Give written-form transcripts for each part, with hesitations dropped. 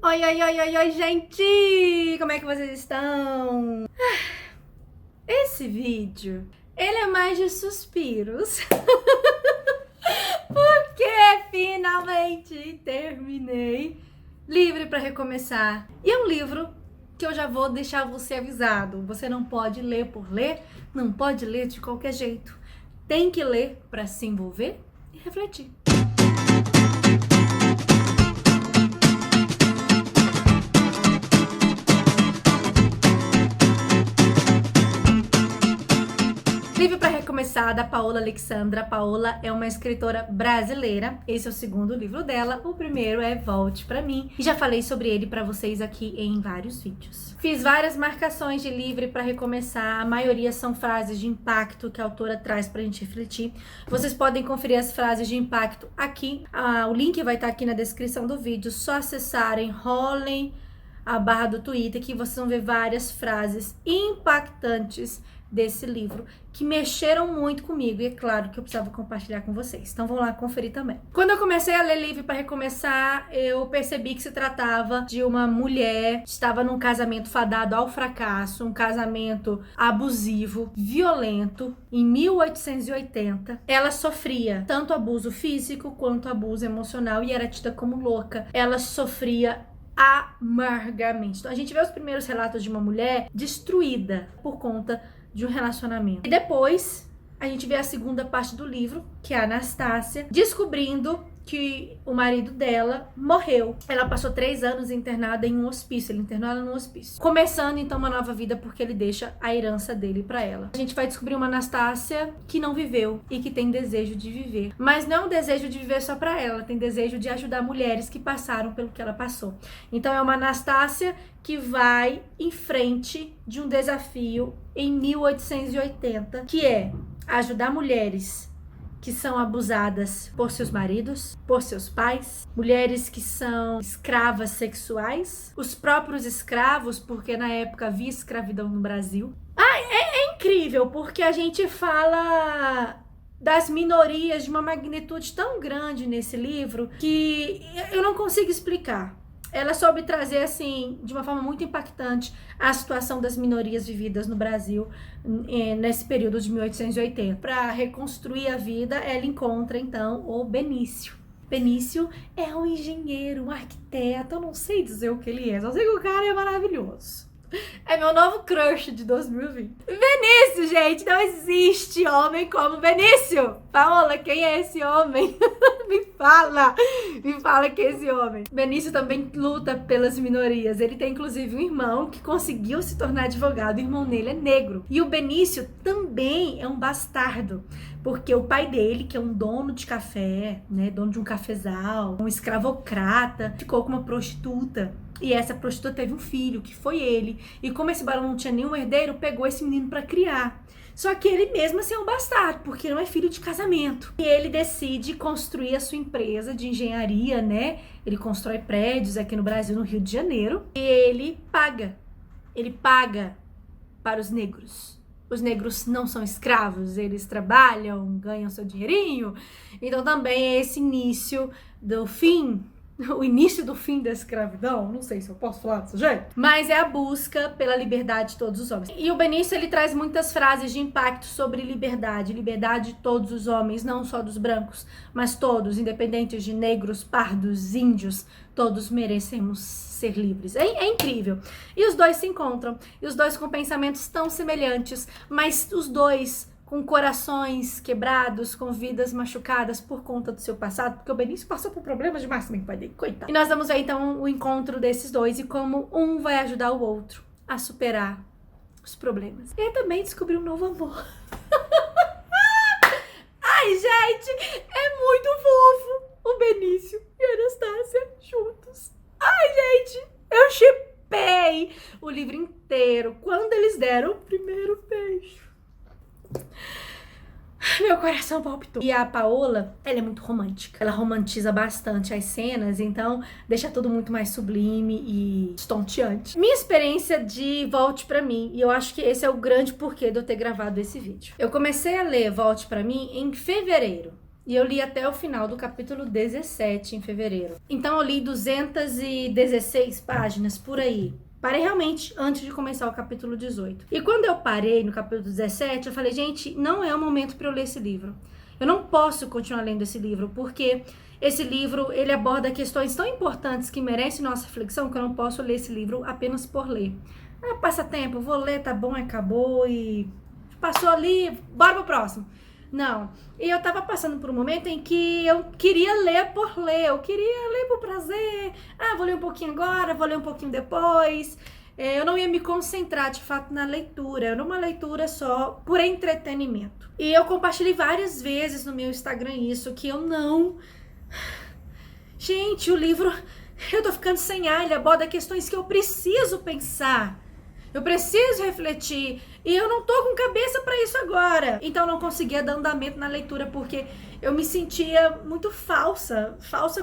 Oi, oi, oi, oi, oi, gente! Como é que vocês estão? Esse vídeo, ele é mais de suspiros. Porque finalmente terminei Livre para Recomeçar. E é um livro que eu já vou deixar você avisado. Você não pode ler por ler, não pode ler de qualquer jeito. Tem que ler para se envolver e refletir. Livre para Recomeçar, da Paola Alexandra. A Paola é uma escritora brasileira. Esse é o segundo livro dela. O primeiro é Volte Pra Mim. E já falei sobre ele para vocês aqui em vários vídeos. Fiz várias marcações de Livre para Recomeçar. A maioria são frases de impacto que a autora traz pra gente refletir. Vocês podem conferir as frases de impacto aqui. O link vai estar aqui na descrição do vídeo. Só acessarem, rolem a barra do Twitter que vocês vão ver várias frases impactantes desse livro, que mexeram muito comigo, e é claro que eu precisava compartilhar com vocês. Então vamos lá conferir também. Quando eu comecei a ler Livre para Recomeçar, eu percebi que se tratava de uma mulher que estava num casamento fadado ao fracasso, um casamento abusivo, violento, em 1880. Ela sofria tanto abuso físico quanto abuso emocional e era tida como louca. Ela sofria amargamente. Então a gente vê os primeiros relatos de uma mulher destruída por conta de um relacionamento. E depois a gente vê a segunda parte do livro, que é a Anastácia descobrindo que o marido dela morreu. Ela passou 3 anos internada em um hospício. Ele internou ela num hospício. Começando então uma nova vida porque ele deixa a herança dele pra ela. A gente vai descobrir uma Anastácia que não viveu e que tem desejo de viver. Mas não é um desejo de viver só pra ela. Tem desejo de ajudar mulheres que passaram pelo que ela passou. Então é uma Anastácia que vai em frente de um desafio em 1880, que é ajudar mulheres que são abusadas por seus maridos, por seus pais, mulheres que são escravas sexuais, os próprios escravos, porque na época havia escravidão no Brasil. É incrível, porque a gente fala das minorias de uma magnitude tão grande nesse livro que eu não consigo explicar. Ela soube trazer, assim, de uma forma muito impactante, a situação das minorias vividas no Brasil nesse período de 1880. Para reconstruir a vida, ela encontra, então, o Benício. Benício é um engenheiro, um arquiteto, eu não sei dizer o que ele é, só sei que o cara é maravilhoso. É meu novo crush de 2020. Benício, gente, não existe homem como Benício. Paola, quem é esse homem? Me fala quem é esse homem. Benício também luta pelas minorias. Ele tem inclusive um irmão que conseguiu se tornar advogado. O irmão dele é negro. E o Benício também é um bastardo, porque o pai dele, que é um dono de café, né, dono de um cafezal, um escravocrata, ficou com uma prostituta. E essa prostituta teve um filho, que foi ele. E como esse barão não tinha nenhum herdeiro, pegou esse menino pra criar. Só que ele mesmo assim é um bastardo, porque não é filho de casamento. E ele decide construir a sua empresa de engenharia, né? Ele constrói prédios aqui no Brasil, no Rio de Janeiro. E ele paga. Ele paga para os negros. Os negros não são escravos, eles trabalham, ganham seu dinheirinho. Então também é esse início do fim, o início do fim da escravidão, não sei se eu posso falar desse jeito, mas é a busca pela liberdade de todos os homens. E o Benício, ele traz muitas frases de impacto sobre liberdade de todos os homens, não só dos brancos, mas todos, independentes de negros, pardos, índios, todos merecemos ser livres. É incrível. E os dois se encontram, e os dois com pensamentos tão semelhantes, mas os dois com corações quebrados, com vidas machucadas por conta do seu passado, porque o Benício passou por problemas demais também com o pai dele, coitado. E nós vamos ver então o encontro desses dois e como um vai ajudar o outro a superar os problemas. E também descobrir um novo amor. Ai, gente, é muito fofo o Benício e a Anastácia juntos. Ai, gente, eu shippei o livro inteiro quando eles deram o primeiro beijo. Meu coração palpitou. E a Paola, ela é muito romântica. Ela romantiza bastante as cenas, então deixa tudo muito mais sublime e estonteante. Minha experiência de Volte Pra Mim, e eu acho que esse é o grande porquê de eu ter gravado esse vídeo. Eu comecei a ler Volte Pra Mim em fevereiro. E eu li até o final do capítulo 17 em fevereiro. Então eu li 216 páginas por aí. Parei realmente antes de começar o capítulo 18. E quando eu parei no capítulo 17, eu falei, gente, não é o momento para eu ler esse livro. Eu não posso continuar lendo esse livro, porque esse livro, ele aborda questões tão importantes que merecem nossa reflexão, que eu não posso ler esse livro apenas por ler. Ah, passa tempo, vou ler, tá bom, acabou e passou ali, bora pro próximo. Não. E eu tava passando por um momento em que eu queria ler por ler, eu queria ler por prazer. Ah, vou ler um pouquinho agora, vou ler um pouquinho depois. Eu não ia me concentrar, de fato, na leitura. Era uma leitura só por entretenimento. E eu compartilhei várias vezes no meu Instagram isso, que eu não... Gente, o livro... Eu tô ficando sem ar, ele aborda questões que eu preciso pensar. Eu preciso refletir. E eu não tô com cabeça pra isso agora. Então eu não conseguia dar andamento na leitura porque eu me sentia muito falsa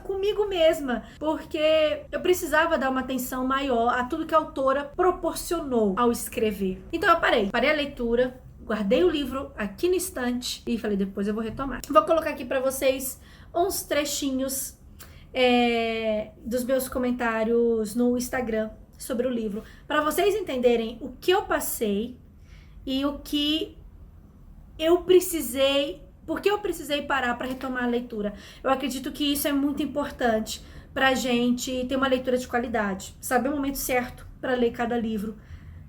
comigo mesma. Porque eu precisava dar uma atenção maior a tudo que a autora proporcionou ao escrever. Então eu parei a leitura, guardei o livro aqui no estante e falei, depois eu vou retomar. Vou colocar aqui pra vocês uns trechinhos dos meus comentários no Instagram sobre o livro, para vocês entenderem o que eu passei e o que eu precisei, porque eu precisei parar para retomar a leitura. Eu acredito que isso é muito importante pra gente ter uma leitura de qualidade, saber o momento certo para ler cada livro,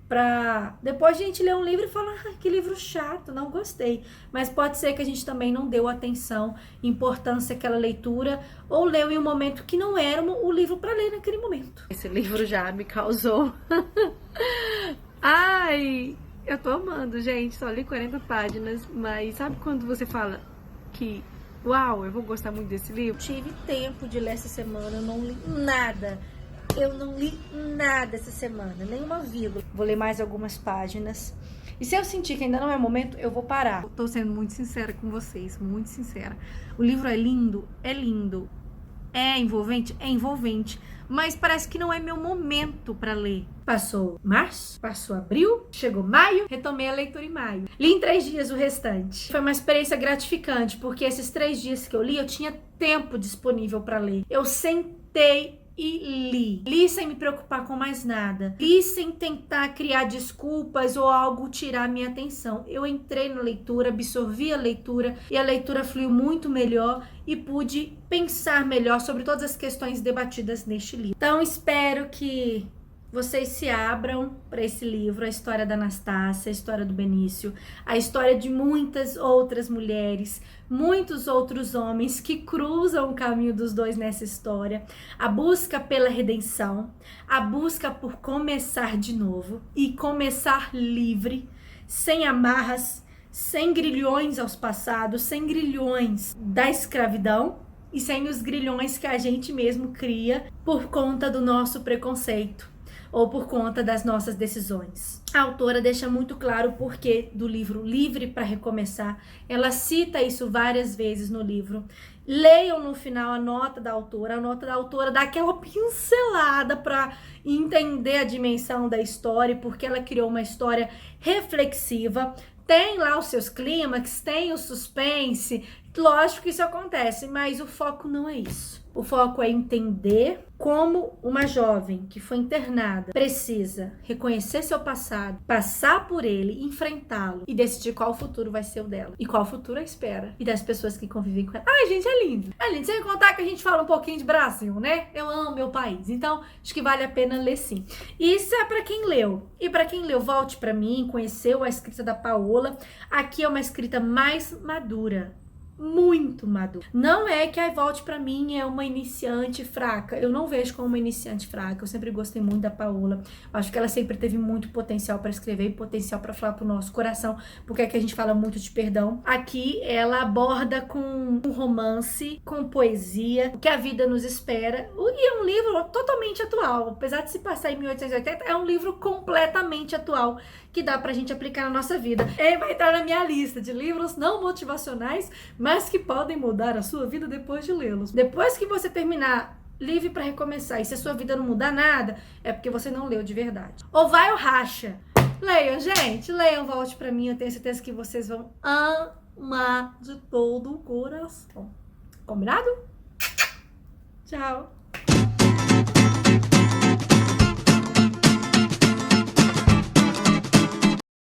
pra depois a gente ler um livro e falar, que livro chato, não gostei. Mas pode ser que a gente também não deu atenção, importância àquela leitura, ou leu em um momento que não era o livro para ler naquele momento. Esse livro já me causou... Ai, eu tô amando, gente, só li 40 páginas, mas sabe quando você fala que, uau, eu vou gostar muito desse livro? Tive tempo de ler essa semana, eu não li nada. Eu não li nada essa semana, nenhuma vírgula. Vou ler mais algumas páginas. E se eu sentir que ainda não é o momento, eu vou parar. Eu tô sendo muito sincera com vocês, muito sincera. O livro é lindo, é lindo. É envolvente. Mas parece que não é meu momento pra ler. Passou março, passou abril, chegou maio, retomei a leitura em maio. Li em 3 dias o restante. Foi uma experiência gratificante, porque esses 3 dias que eu li, eu tinha tempo disponível pra ler. Eu sentei e li sem me preocupar com mais nada, li sem tentar criar desculpas ou algo tirar minha atenção. Eu entrei na leitura, absorvi a leitura e a leitura fluiu muito melhor e pude pensar melhor sobre todas as questões debatidas neste livro. Então espero que vocês se abram para esse livro, a história da Anastácia, a história do Benício, a história de muitas outras mulheres, muitos outros homens que cruzam o caminho dos dois nessa história, a busca pela redenção, a busca por começar de novo e começar livre, sem amarras, sem grilhões aos passados, sem grilhões da escravidão e sem os grilhões que a gente mesmo cria por conta do nosso preconceito ou por conta das nossas decisões. A autora deixa muito claro o porquê do livro Livre para Recomeçar. Ela cita isso várias vezes no livro. Leiam no final a nota da autora. A nota da autora dá aquela pincelada para entender a dimensão da história, porque ela criou uma história reflexiva. Tem lá os seus clímax, tem o suspense. Lógico que isso acontece, mas o foco não é isso. O foco é entender como uma jovem que foi internada precisa reconhecer seu passado, passar por ele, enfrentá-lo e decidir qual futuro vai ser o dela. E qual futuro a espera. E das pessoas que convivem com ela. Ai, gente, é lindo. É lindo. Sem contar que a gente fala um pouquinho de Brasil, né? Eu amo meu país. Então, acho que vale a pena ler sim. E isso é pra quem leu. E pra quem leu, volte pra mim, conheceu a escrita da Paola. Aqui é uma escrita mais madura. Muito madura. Não é que a Volte pra mim é uma iniciante fraca. Eu não vejo como uma iniciante fraca. Eu sempre gostei muito da Paola. Acho que ela sempre teve muito potencial para escrever e potencial para falar pro nosso coração, porque é que a gente fala muito de perdão. Aqui ela aborda com um romance, com poesia, o que a vida nos espera. E é um livro totalmente atual. Apesar de se passar em 1880, é um livro completamente atual que dá pra gente aplicar na nossa vida. Ele vai entrar na minha lista de livros não motivacionais, mas que podem mudar a sua vida depois de lê-los. Depois que você terminar Livre para Recomeçar, e se a sua vida não mudar nada, é porque você não leu de verdade. Ou vai ou racha. Leiam, gente. Leiam, Volte pra mim. Eu tenho certeza que vocês vão de todo o coração. Combinado? Tchau!